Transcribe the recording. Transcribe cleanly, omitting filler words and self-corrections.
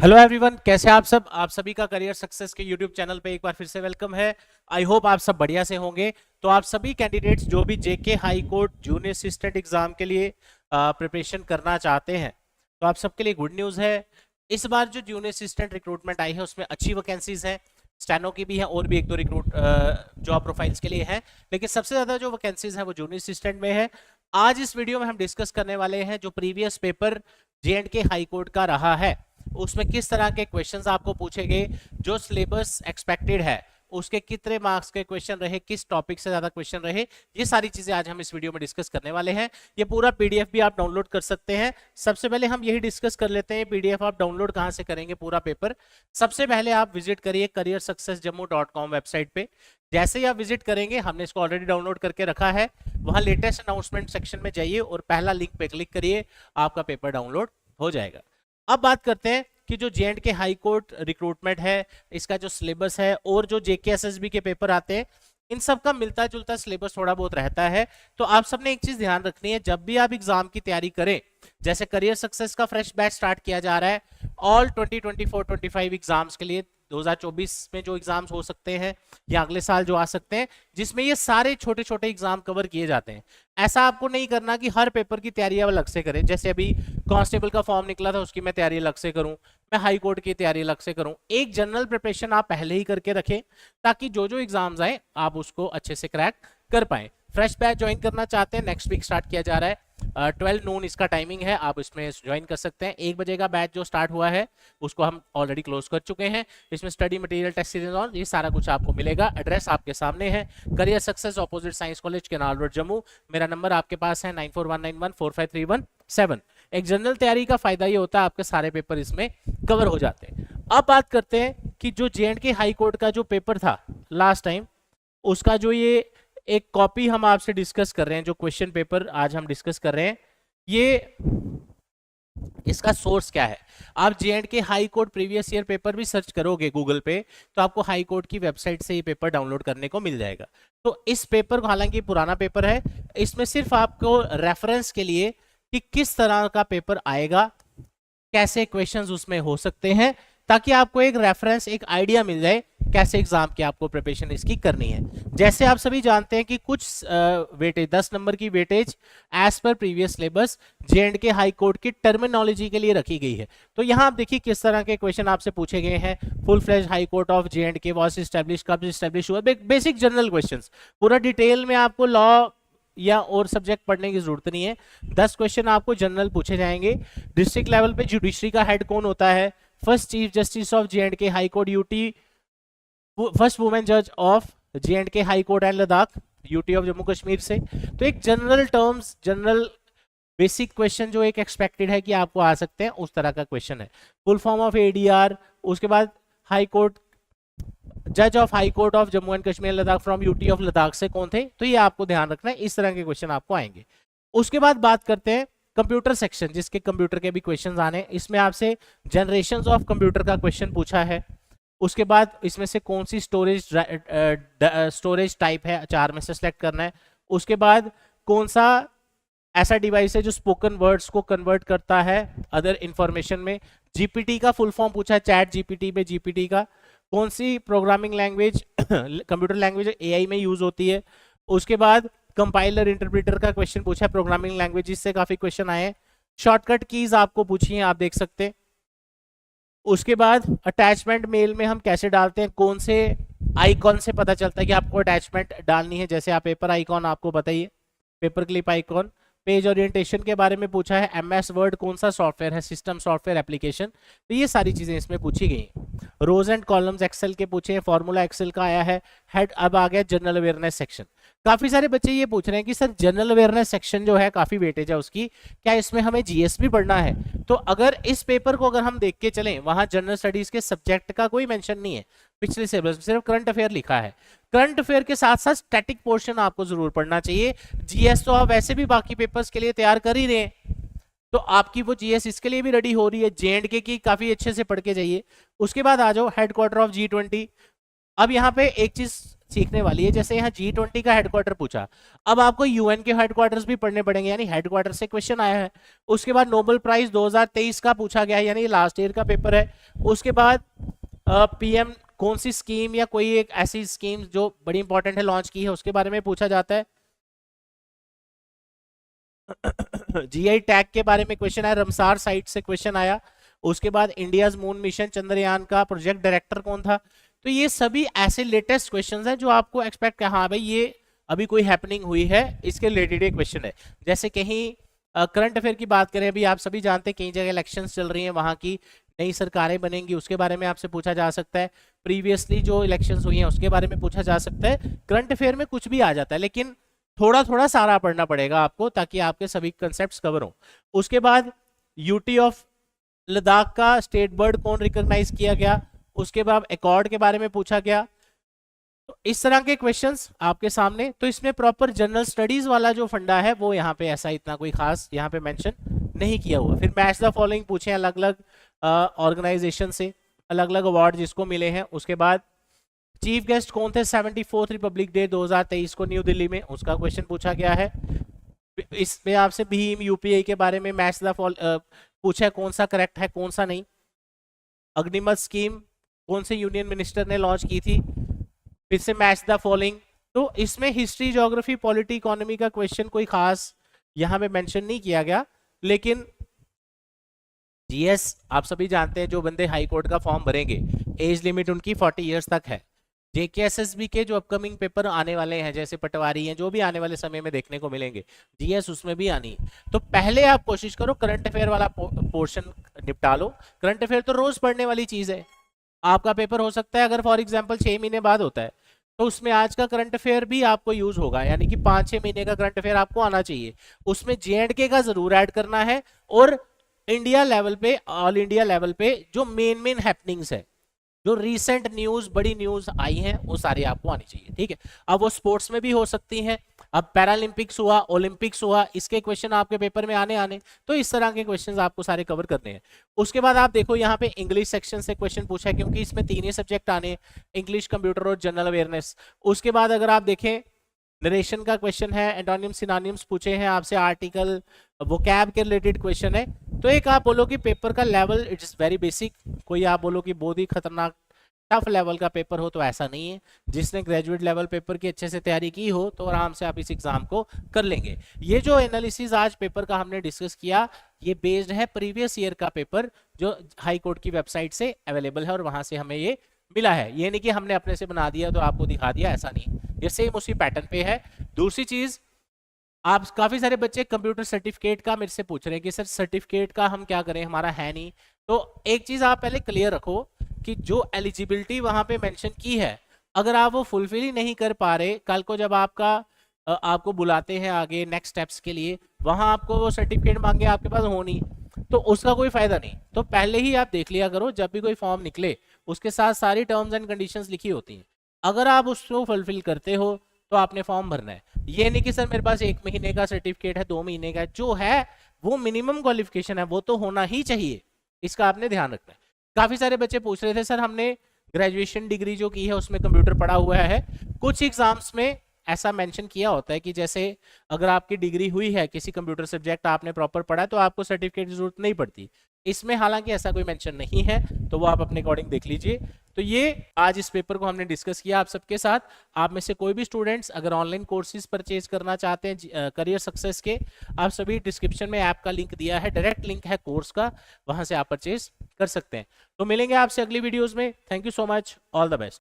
Hello everyone, कैसे आप सब। आप सभी का करियर सक्सेस के यूट्यूब चैनल पे एक बार फिर से वेलकम है। आई होप आप सब बढ़िया से होंगे। तो आप सभी कैंडिडेट्स जो भी JK high court junior assistant exam के लिए प्रिपरेशन करना चाहते हैं, तो आप सबके लिए गुड न्यूज़ है। इस बार जो जूनियर असिस्टेंट रिक्रूटमेंट आई है उसमें अच्छी वैकेंसीज हैं। स्टेनो की भी है और भी एक दो रिक्रूट जॉब प्रोफाइल्स के लिए है, लेकिन सबसे ज्यादा जो वैकेंसीज है वो जूनियर असिस्टेंट में है। आज इस वीडियो में हम डिस्कस करने वाले हैं जो previous paper J&K high court का रहा है, उसमें किस तरह के क्वेश्चंस आपको पूछे गए, जो सिलेबस एक्सपेक्टेड है उसके कितने मार्क्स के क्वेश्चन रहे, किस टॉपिक से ज्यादा क्वेश्चन रहे, ये सारी चीजें आज हम इस वीडियो में डिस्कस करने वाले हैं। ये पूरा पीडीएफ भी आप डाउनलोड कर सकते हैं। सबसे पहले हम यही डिस्कस कर लेते हैं पीडीएफ आप डाउनलोड कहां से करेंगे पूरा पेपर। सबसे पहले आप विजिट करिए careersuccessjammu.com वेबसाइट पे। जैसे ही आप विजिट करेंगे, हमने इसको ऑलरेडी डाउनलोड करके रखा है, वहां लेटेस्ट अनाउंसमेंट सेक्शन में जाइए और पहला लिंक पे क्लिक करिए, आपका पेपर डाउनलोड हो जाएगा। अब बात करते हैं कि जो J&K हाई कोर्ट रिक्रूटमेंट है, इसका जो सिलेबस है और जो JK SSB के पेपर आते हैं, इन सब का मिलता जुलता सिलेबस थोड़ा बहुत रहता है। तो आप सबने एक चीज ध्यान रखनी है, जब भी आप एग्जाम की तैयारी करें, जैसे करियर सक्सेस का फ्रेश बैच स्टार्ट किया जा रहा है, ऑल 2024-25 एग्जाम्स के लिए 2024 में जो एग्जाम्स हो सकते हैं या अगले साल जो आ सकते हैं, जिसमें ये सारे छोटे छोटे एग्जाम कवर किए जाते हैं। ऐसा आपको नहीं करना कि हर पेपर की तैयारी आप अलग से करें। जैसे अभी कांस्टेबल का फॉर्म निकला था, उसकी मैं तैयारी अलग से करूं, मैं हाई कोर्ट की तैयारी अलग से करूं। एक जनरल प्रिपरेशन आप पहले ही करके रखें, ताकि जो जो एग्जाम्स आए आप उसको अच्छे से क्रैक कर पाए। फ्रेश बैच ज्वाइन करना चाहते हैं, नेक्स्ट वीक स्टार्ट किया जा रहा है, 12 नून इसका टाइमिंग है, आप इसमें ज्वाइन कर सकते हैं। 1 बजे का बैच जो स्टार्ट हुआ है उसको हम ऑलरेडी क्लोज कर चुके हैं। इसमें स्टडी मटेरियल, टेस्ट सीरीज और ये सारा कुछ आपको मिलेगा। एड्रेस आपके सामने है, career success opposite science college canal road Jammu. मेरा नंबर आपके पास है 9419145317। एक जनरल तैयारी का फायदा ये होता है, आपके सारे पेपर इसमें कवर हो जाते हैं। अब बात करते हैं कि जो J&K हाई कोर्ट का जो पेपर था लास्ट टाइम, उसका जो ये एक कॉपी हम आपसे डिस्कस कर रहे हैं, जो क्वेश्चन पेपर आज हम डिस्कस कर रहे हैं, ये इसका सोर्स क्या है। आप J&K high court previous year paper भी सर्च करोगे गूगल पे, तो आपको हाई कोर्ट की वेबसाइट से ये पेपर डाउनलोड करने को मिल जाएगा। तो इस पेपर को, हालांकि पुराना पेपर है, इसमें सिर्फ आपको रेफरेंस के लिए कि किस तरह का पेपर आएगा, कैसे क्वेश्चंस उसमें हो सकते हैं, ताकि आपको एक रेफरेंस, एक आइडिया मिल जाए कैसे एग्जाम की आपको प्रिपरेशन इसकी करनी है। जैसे आप सभी जानते हैं कि कुछ वेटेज 10 नंबर की वेटेज एज पर previous syllabus J&K high court की टर्मिनोलॉजी के लिए रखी गई है। तो यहाँ आप देखिए किस तरह के क्वेश्चन आपसे पूछे गए हैं। Full fledged high court of J&K was establish, कब एस्टैब्लिश हुआ, बेसिक जनरल क्वेश्चंस। पूरा डिटेल में आपको लॉ या और सब्जेक्ट पढ़ने की जरूरत नहीं है। 10 क्वेश्चन आपको जनरल पूछे जाएंगे। डिस्ट्रिक्ट लेवल पे जुडिशरी का हेड कौन होता है, first chief justice of J&K high court UT, first women जज of J&K high court and Ladakh, UT of Jammu Kashmir से। तो एक general terms, general basic question जो एक एक्सपेक्टेड है कि आपको आ सकते हैं, उस तरह का क्वेश्चन है। फुल फॉर्म ऑफ ADR, उसके बाद हाई कोर्ट जज of high court of Jammu and Kashmir Ladakh from UT of Ladakh से कौन थे, तो ये आपको ध्यान रखना है। इस तरह के क्वेश्चन आपको आएंगे। उसके बाद बात करते हैं कंप्यूटर सेक्शन, जिसके कंप्यूटर के भी क्वेश्चन आने। इसमें आपसे जनरेशन ऑफ कंप्यूटर का क्वेश्चन पूछा है। उसके बाद इसमें से कौन सी स्टोरेज टाइप है, 4 में से सिलेक्ट करना है। उसके बाद कौन सा ऐसा डिवाइस है जो स्पोकन वर्ड्स को कन्वर्ट करता है अदर इंफॉर्मेशन में। जीपीटी का फुल फॉर्म पूछा है, चैट जीपीटी में जीपीटी का कौन सी programming language computer language AI में यूज होती है। उसके बाद कंपाइलर इंटरप्रेटर का क्वेश्चन पूछा है, प्रोग्रामिंग लैंग्वेज से काफी क्वेश्चन आए हैं। शॉर्टकट कीज आपको पूछी है, आप देख सकते हैं। उसके बाद अटैचमेंट मेल में हम कैसे डालते हैं, कौन से आइकॉन से पता चलता है कि आपको अटैचमेंट डालनी है। जैसे आप पेपर आइकॉन आपको बताइए, paper clip icon. Page orientation के बारे में पूछा है, MS वर्ड कौन सा सॉफ्टवेयर है, सिस्टम सॉफ्टवेयर एप्लीकेशन। तो ये सारी चीजें इसमें पूछी गई हैं। रोज एंड कॉलम्स एक्सेल के पूछे हैं, फॉर्मूला एक्सेल का आया है। हेड अब आ गया जनरल अवेयरनेस सेक्शन। काफी सारे बच्चे ये पूछ रहे हैं कि सर जनरल अवेयरनेस सेक्शन जो है काफी वेटेज है उसकी, क्या इसमें हमें GS भी पढ़ना है। तो अगर इस पेपर को अगर हम देख के चलें, वहां जनरल स्टडीज के सब्जेक्ट का कोई मेंशन नहीं है पिछले सिलेबस में, सिर्फ करंट अफेयर लिखा है। करंट अफेयर के साथ साथ स्टैटिक पोर्शन आपको जरूर पढ़ना चाहिए। GS तो आप वैसे भी बाकी पेपर्स के लिए तैयार कर ही रहे हैं, तो आपकी वो GS इसके लिए भी रेडी हो रही है। J&K की काफी अच्छे से पढ़ के जाइए। उसके बाद आ जाओ हेडक्वार्टर ऑफ G20। अब यहाँ पे एक चीज सीखने वाली है। जैसे यहाँ G20 का हेडक्वार्टर पूछा, अब आपको यूएन के हेडक्वार्टर्स भी पढ़ने पड़ेंगे, यानी हेडक्वार्टर से क्वेश्चन आया है। उसके बाद नोबेल प्राइज 2023 का पूछा गया है, यानी लास्ट ईयर का पेपर है। उसके बाद पीएम कौन सी स्कीम या कोई एक ऐसी स्कीम जो बड़ी इंपॉर्टेंट है लॉन्च की है, उसके बारे में पूछा जाता है। जीआई टैग के बारे में क्वेश्चन आया, रमसार साइट से क्वेश्चन आया। उसके बाद इंडियाज मून मिशन चंद्रयान का प्रोजेक्ट डायरेक्टर कौन था। तो ये सभी ऐसे लेटेस्ट क्वेश्चंस हैं जो आपको एक्सपेक्ट है, हाँ भाई ये अभी कोई हैपनिंग हुई है, इसके रिलेटेड एक क्वेश्चन है। जैसे कहीं करंट अफेयर की बात करें, अभी आप सभी जानते हैं कई जगह इलेक्शंस चल रही हैं, वहां की नई सरकारें बनेंगी, उसके बारे में आपसे पूछा जा सकता है। प्रीवियसली जो इलेक्शंस हुई हैं उसके बारे में पूछा जा सकता है। करंट अफेयर में कुछ भी आ जाता है, लेकिन थोड़ा थोड़ा सारा पढ़ना पड़ेगा आपको ताकि आपके सभी कंसेप्ट्स कवर हो। उसके बाद यूटी ऑफ लद्दाख का स्टेट बर्ड कौन रिकॉग्नाइज किया गया, उसके बाद अकॉर्ड के बारे में पूछा गया। तो इस तरह के क्वेश्चंस आपके सामने, तो इसमें प्रॉपर जनरल स्टडीज वाला जो फंडा है वो यहाँ पे ऐसा इतना कोई खास यहाँ पे मेंशन नहीं किया हुआ। फिर मैच द फॉलोइंग पूछे अलग अलग ऑर्गेनाइजेशन से, अलग अलग अवार्ड जिसको मिले हैं। उसके बाद चीफ गेस्ट कौन थे 74th रिपब्लिक डे 2023 को न्यू दिल्ली में, उसका क्वेश्चन पूछा गया है। इसमें आपसे भीम यूपीआई के बारे में मैच द पूछा है, कौन सा करेक्ट है कौन सा नहीं। अग्निमत स्कीम कौन से यूनियन मिनिस्टर ने लॉन्च की थी, फिर से मैच द फॉलोइंग। तो इसमें हिस्ट्री ज्योग्राफी पॉलिटी इकोनॉमी का क्वेश्चन कोई खास यहाँ पे मेंशन नहीं किया गया। लेकिन जीएस आप सभी जानते हैं, जो बंदे हाई कोर्ट का फॉर्म भरेंगे एज लिमिट उनकी 40 इयर्स तक है। जेकेएसएसबी के जो अपकमिंग पेपर आने वाले हैं, जैसे पटवारी हैं, जो भी आने वाले समय में देखने को मिलेंगे, जीएस उसमें भी आनी है। तो पहले आप कोशिश करो करंट अफेयर वाला पोर्शन निपटा लो। करंट अफेयर तो रोज पढ़ने वाली चीज है। आपका पेपर हो सकता है अगर फॉर एग्जांपल 6 महीने बाद होता है, तो उसमें आज का करंट अफेयर भी आपको यूज होगा, यानी कि 5-6 महीने का करंट अफेयर आपको आना चाहिए। उसमें जेएंडके का जरूर ऐड करना है, और इंडिया लेवल पे, ऑल इंडिया लेवल पे जो मेन हैपनिंग्स है, जो रीसेंट न्यूज बड़ी न्यूज आई हैं, वो सारी आपको आनी चाहिए। ठीक है, अब वो स्पोर्ट्स में भी हो सकती हैं। अब पैरालंपिक्स हुआ, ओलंपिक्स हुआ, इसके क्वेश्चन आपके पेपर में आने तो इस तरह के क्वेश्चंस आपको सारे कवर करने हैं। उसके बाद आप देखो यहाँ पे इंग्लिश सेक्शन से क्वेश्चन पूछा है, क्योंकि इसमें 3 ही सब्जेक्ट आने, इंग्लिश, कंप्यूटर और जनरल अवेयरनेस। उसके बाद अगर आप देखें नरेशन का क्वेश्चन है, एंटोनिम सिनोनिम्स पूछे हैं आपसे, आर्टिकल वोकैब के रिलेटेड क्वेश्चन है। तो एक आप बोलो कि पेपर का लेवल इट्स वेरी बेसिक, कोई आप बोलो कि बहुत ही खतरनाक टफ लेवल का पेपर हो, तो ऐसा नहीं है। जिसने ग्रेजुएट लेवल पेपर की अच्छे से तैयारी की हो तो आराम से आप इस एग्जाम को कर लेंगे। ये जो एनालिसिस आज पेपर का हमने डिस्कस किया, ये बेस्ड है प्रीवियस ईयर का पेपर जो हाई कोर्ट की वेबसाइट से अवेलेबल है, और वहां से हमें ये मिला है। ये नहीं कि हमने अपने से बना दिया तो आपको दिखा दिया, ऐसा नहीं, ये सेम उसी पैटर्न पे है। दूसरी चीज, आप काफी सारे बच्चे कंप्यूटर सर्टिफिकेट का मेरे से पूछ रहे हैं कि सर सर्टिफिकेट का हम क्या करें, हमारा है नहीं। तो एक चीज आप पहले क्लियर रखो कि जो एलिजिबिलिटी वहां पे मेंशन की है, अगर आप वो फुलफिल ही नहीं कर पा रहे, कल को जब आपको बुलाते हैं आगे नेक्स्ट स्टेप्स के लिए, वहां आपको वो सर्टिफिकेट मांगे, आपके पास हो नहीं, तो उसका कोई फायदा नहीं। तो पहले ही आप देख लिया करो, जब भी कोई फॉर्म निकले उसके साथ सारी टर्म्स एंड कंडीशंस लिखी होती हैं। अगर आप उसको फुलफिल करते हो तो आपने फॉर्म भरना है। ये नहीं कि सर मेरे पास 1 महीने का सर्टिफिकेट है, 2 महीने का है, जो है वो मिनिमम क्वालिफिकेशन है, वो तो होना ही चाहिए, इसका आपने ध्यान रखना है। काफी सारे बच्चे पूछ रहे थे सर हमने ग्रेजुएशन डिग्री जो की है उसमें कंप्यूटर पढ़ा हुआ है। कुछ एग्जाम्स में ऐसा मेंशन किया होता है कि जैसे अगर आपकी डिग्री हुई है किसी कंप्यूटर सब्जेक्ट, आपने प्रॉपर पढ़ा है, तो आपको सर्टिफिकेट की जरूरत नहीं पड़ती। इसमें हालांकि ऐसा कोई मेंशन नहीं है, तो वो आप अपने अकॉर्डिंग देख लीजिए। तो ये आज इस पेपर को हमने डिस्कस किया आप सबके साथ। आप में से कोई भी स्टूडेंट्स अगर ऑनलाइन कोर्सेज परचेज करना चाहते हैं करियर सक्सेस के, आप सभी डिस्क्रिप्शन में ऐप का लिंक दिया है, डायरेक्ट लिंक है कोर्स का, वहां से आप परचेज कर सकते हैं। तो मिलेंगे आपसे अगली वीडियोज में। Thank you so much, all the best.